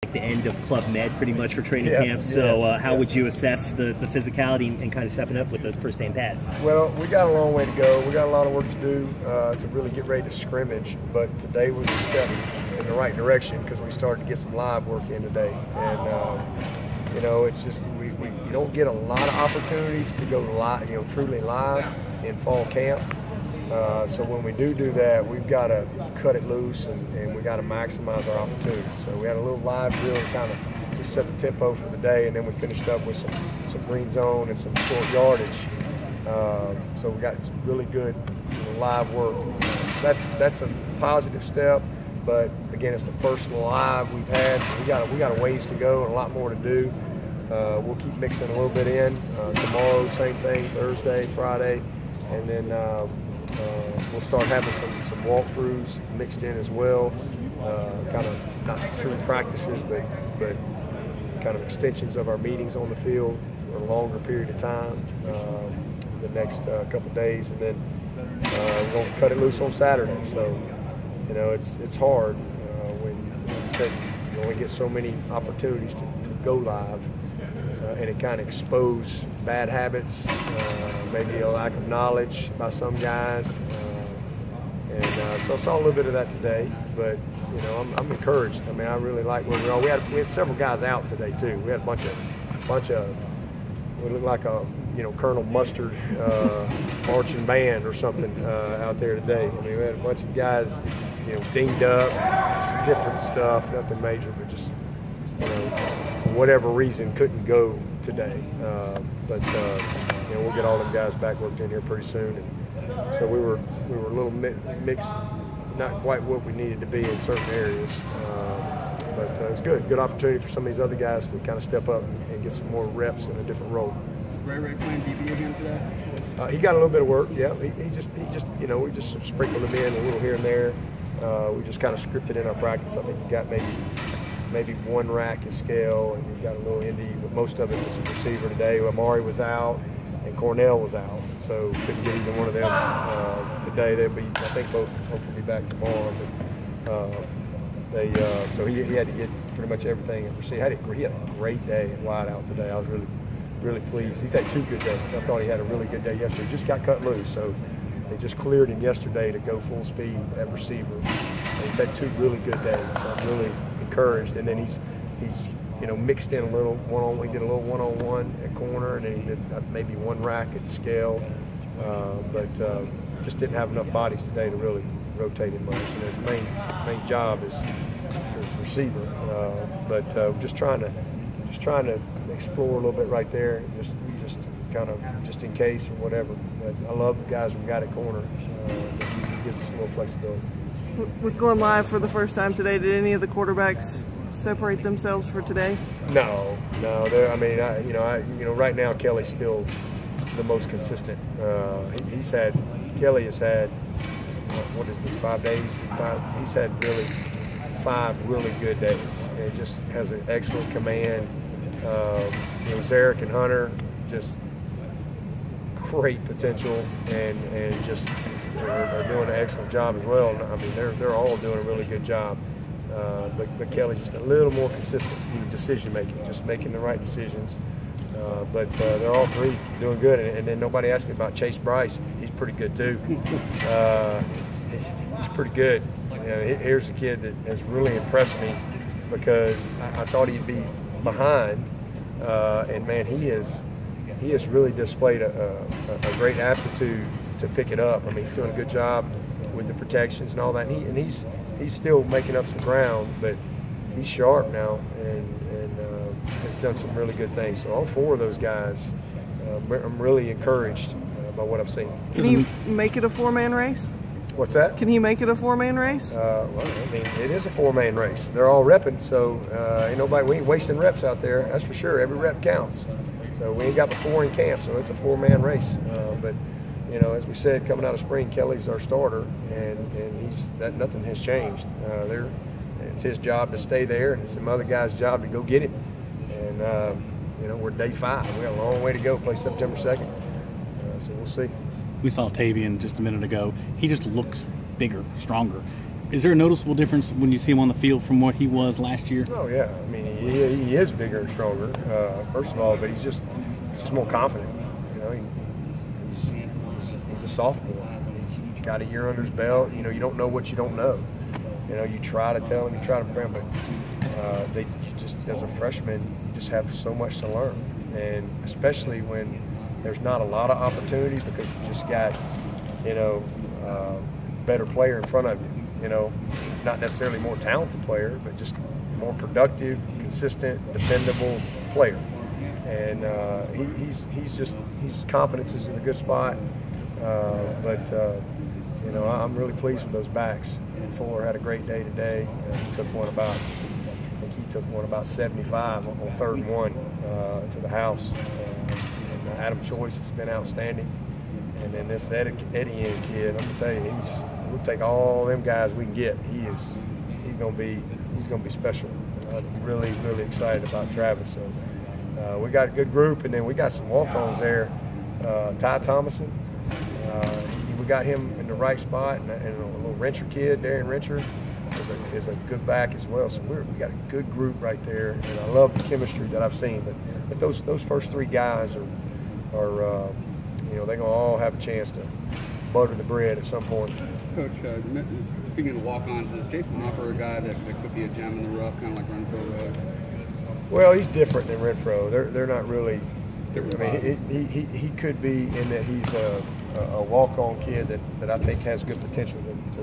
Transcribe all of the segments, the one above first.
the end of Club Med pretty much for training camp. So how would you assess the physicality and kind of stepping up with the first day in pads? Well, we got a long way to go. We got a lot of work to do to really get ready to scrimmage, but today was a step in the right direction because we started to get some live work in today. And you know, it's just we don't get a lot of opportunities to go live, truly live in fall camp. So when we do that, we've got to cut it loose and we got to maximize our opportunities. So we had a little live drill to kind of just set the tempo for the day, and then we finished up with some green zone and some short yardage. So we got some really good live work. That's a positive step, but again, it's the first live we've had. We got a ways to go and a lot more to do. We'll keep mixing a little bit in. Tomorrow, same thing, Thursday, Friday, and then we'll start having some walkthroughs mixed in as well, kind of not true practices, but kind of extensions of our meetings on the field for a longer period of time the next couple days, and then we're going to cut it loose on Saturday. So, it's hard when you said you only get so many opportunities to go live, and it kind of expose bad habits, maybe a lack of knowledge by some guys. So I saw a little bit of that today, but I'm encouraged. I mean, I really like where we are. We had several guys out today too. We had a bunch of we looked like a Colonel Mustard marching band or something out there today. I mean, we had a bunch of guys dinged up, some different stuff, nothing major, but just for whatever reason couldn't go today. But we'll get all them guys back worked in here pretty soon. And so we were a little mixed, not quite what we needed to be in certain areas. But it's good opportunity for some of these other guys to kind of step up and get some more reps in a different role. Is Ray playing DB again today? He got a little bit of work. Yeah, he just we just sprinkled him in a little here and there. We just kind of scripted in our practice. I think he got maybe one rack is scale, and he got a little indie, but most of it was a receiver today. Amari was out, and Cornell was out, so couldn't get either one of them today. They'll be, I think, both hopefully be back tomorrow. But so he had to get pretty much everything. He had a great day at wide out today. I was really pleased. He's had 2 good days. I thought he had a really good day yesterday. He just got cut loose, so they just cleared him yesterday to go full speed at receiver. And he's had 2 really good days. So I'm really encouraged. And then he's mixed in a little one-on-one. He did a little one-on-one at corner, and then he did maybe one rack at scale, but just didn't have enough bodies today to really rotate him much. And his main job is receiver, but just trying to explore a little bit right there, just kind of just in case or whatever. But I love the guys we got at corner. It gives us a little flexibility. With going live for the first time today, did any of the quarterbacks separate themselves for today? No. I mean, right now Kelly's still the most consistent. Kelly has had, what is this, 5 days? He's had really 5 really good days. And he just has an excellent command. Zarek and Hunter, just great potential, and just are doing an excellent job as well. I mean, they're all doing a really good job. But Kelly's just a little more consistent in decision making, just making the right decisions. But they're all 3 doing good. And then nobody asked me about Chase Bryce. He's pretty good too. He's pretty good. Here's a kid that has really impressed me because I thought he'd be behind, and man, he has really displayed a great aptitude to pick it up. I mean, he's doing a good job with the protections and all that. And he's still making up some ground, but he's sharp now and has done some really good things. So all 4 of those guys, I'm really encouraged by what I've seen. Can he make it a 4-man race? What's that? Can he make it a 4-man race? Well, I mean, it is a 4-man race. They're all repping, so we ain't wasting reps out there. That's for sure. Every rep counts. So we ain't got but 4 in camp, so it's a 4-man race. But as we said, coming out of spring, Kelly's our starter, and nothing has changed. It's his job to stay there, and it's some other guy's job to go get him. And we're day 5. We got a long way to go. Play September 2nd, so we'll see. We saw Tavian just a minute ago. He just looks bigger, stronger. Is there a noticeable difference when you see him on the field from what he was last year? Oh yeah, I mean he is bigger and stronger. First of all, but he's just more confident. You know, he's a sophomore. He's got a year under his belt. You know, you don't know what you don't know. You know, you try to tell him, you try to bring him, but you just as a freshman, you just have so much to learn, and especially when there's not a lot of opportunity because you just got, you know, better player in front of you. You know, not necessarily more talented player, but just more productive, consistent, dependable player. And his confidence is in a good spot. You know, I'm really pleased with those backs. And Fuller had a great day today. He took one about 75 on 3rd and 1 to the house. And Adam Choice has been outstanding. And then this Etienne kid, I'm gonna tell you, we'll take all them guys we can get. He's gonna be special. I'm really excited about Travis. So we got a good group, and then we got some walk-ons there. Ty Thomason, we got him in the right spot, and a little Rencher kid, Darren Rencher, is a good back as well. So we got a good group right there, and I love the chemistry that I've seen. But those first 3 guys are you know, they're going to all have a chance to butter the bread at some point. Coach, speaking of walk-ons, is Jason Hopper a guy that could be a gem in the rough, kind of like Renfro was? Well, he's different than Renfro. They're not really. I mean, he could be in that he's a walk-on kid that I think has good potential to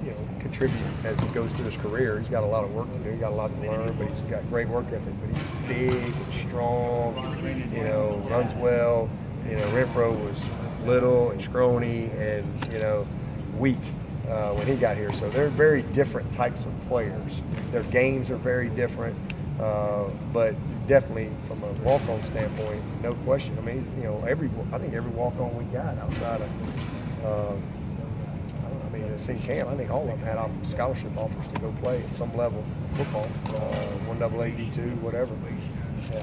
you know, contribute as he goes through his career. He's got a lot of work to do. He's got a lot to learn, but he's got great work ethic. But he's big and strong. You know, runs well. You know, Renfro was little and scrawny and, you know, weak when he got here. So they're very different types of players. Their games are very different, but definitely from a walk-on standpoint, no question. I mean, you know, I think every walk-on we got outside of, I mean, in camp, I think all of them had scholarship offers to go play at some level of football, 1AA, D2, whatever.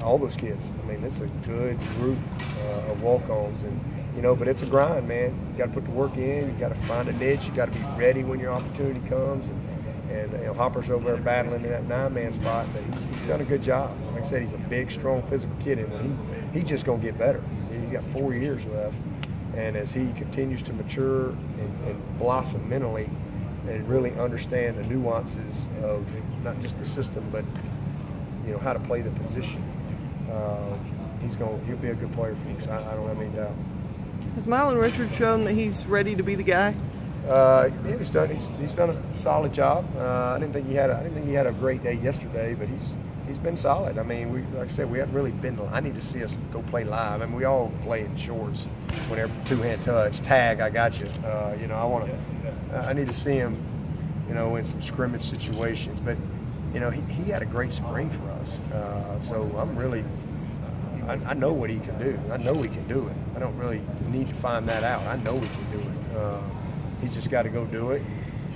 All those kids. I mean, it's a good group of walk-ons, and you know, but it's a grind, man. You got to put the work in. You got to find a niche. You got to be ready when your opportunity comes. And you know, Hopper's over there battling in that 9-man spot, but he's done a good job. Like I said, he's a big, strong, physical kid, and he's just gonna get better. He's got 4 years left, and as he continues to mature and blossom mentally, and really understand the nuances of not just the system, but you know, how to play the position. He'll be a good player for you. I don't have any doubt. Has Mylan Richard shown that he's ready to be the guy? Yeah, he's done a solid job. I didn't think he had a great day yesterday, but he's been solid. I mean, like I said, we haven't really been. I need to see us go play live. I mean, we all play in shorts whenever 2-hand touch, tag. I got you. You know, I need to see him, you know, in some scrimmage situations, but. You know, he had a great spring for us, so I'm really, I know what he can do. I know he can do it. I don't really need to find that out. I know he can do it. He's just got to go do it,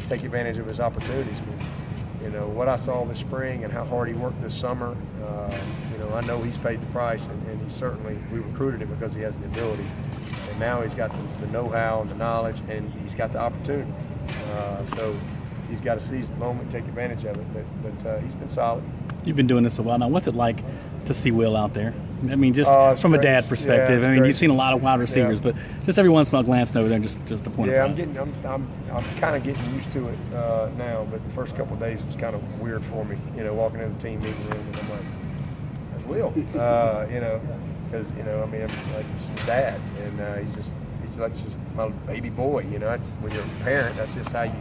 take advantage of his opportunities. But, you know, what I saw this spring and how hard he worked this summer, you know, I know he's paid the price, and he certainly, we recruited him because he has the ability. And now he's got the know-how and the knowledge, and he's got the opportunity. So he's got to seize the moment, take advantage of it, but he's been solid. You've been doing this a while now. What's it like to see Will out there? I mean, just from a dad perspective. Yeah, I mean, you've seen a lot of wide receivers, but just every once in a while glancing over there, just the point. Yeah, I'm kind of getting used to it now, but the first couple of days was kind of weird for me. You know, walking in the team meeting room, and I'm like, "There's Will," you know, because you know, I mean, I'm like his dad, and he's like just my baby boy. You know, that's when you're a parent. That's just how you.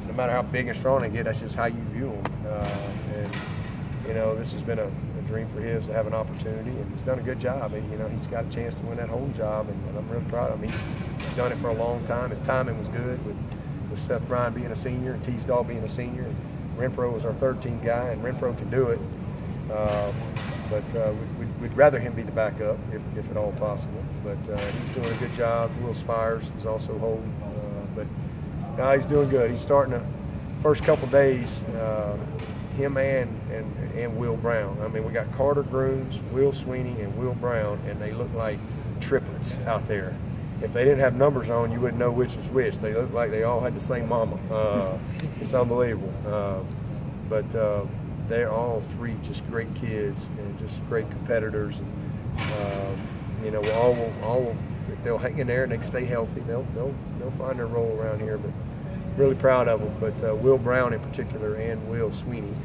No matter how big and strong they get, that's just how you view them. And you know, this has been a dream for his to have an opportunity, and he's done a good job. And you know, he's got a chance to win that whole job, and I'm really proud of him. He's done it for a long time. His timing was good with Seth Bryan being a senior and Teasdale being a senior. And Renfro was our third-team guy, and Renfro can do it. But we'd rather him be the backup if at all possible. But he's doing a good job. Will Spires is also holding, but. No, he's doing good. He's starting the first couple days, him and Will Brown. I mean, we got Carter Grooms, Will Swinney, and Will Brown, and they look like triplets out there. if they didn't have numbers on, you wouldn't know which was which. They looked like they all had the same mama. It's unbelievable. But they're all three just great kids and just great competitors. And, you know, if they'll hang in there and they stay healthy, they'll find their role around here. But really proud of them. But Will Brown in particular and Will Swinney,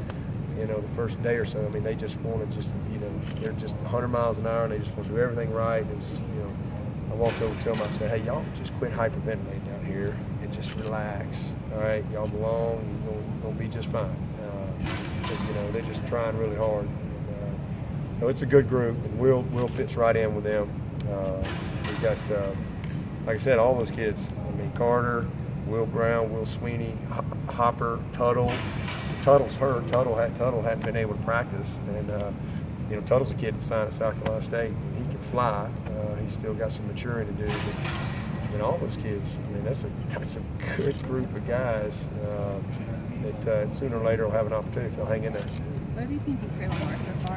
you know, the first day or so, I mean, they just want to you know, they're just 100 miles an hour and they just want to do everything right. It was just, you know, I walked over to them, I said, hey, y'all just quit hyperventilating out here and just relax. All right, y'all belong, you're going to be just fine. Because, you know, they're just trying really hard. So it's a good group, and Will fits right in with them. We've got, like I said, all those kids. I mean, Carter, Will Brown, Will Swinney, Hopper, Tuttle. Tuttle's hurt. Tuttle hadn't been able to practice, and you know, Tuttle's a kid that signed at South Carolina State, and he can fly. He's still got some maturing to do. But, you know, all those kids. I mean, that's a good group of guys that sooner or later will have an opportunity if they'll hang in there. What have you seen from Trey Lamar so far?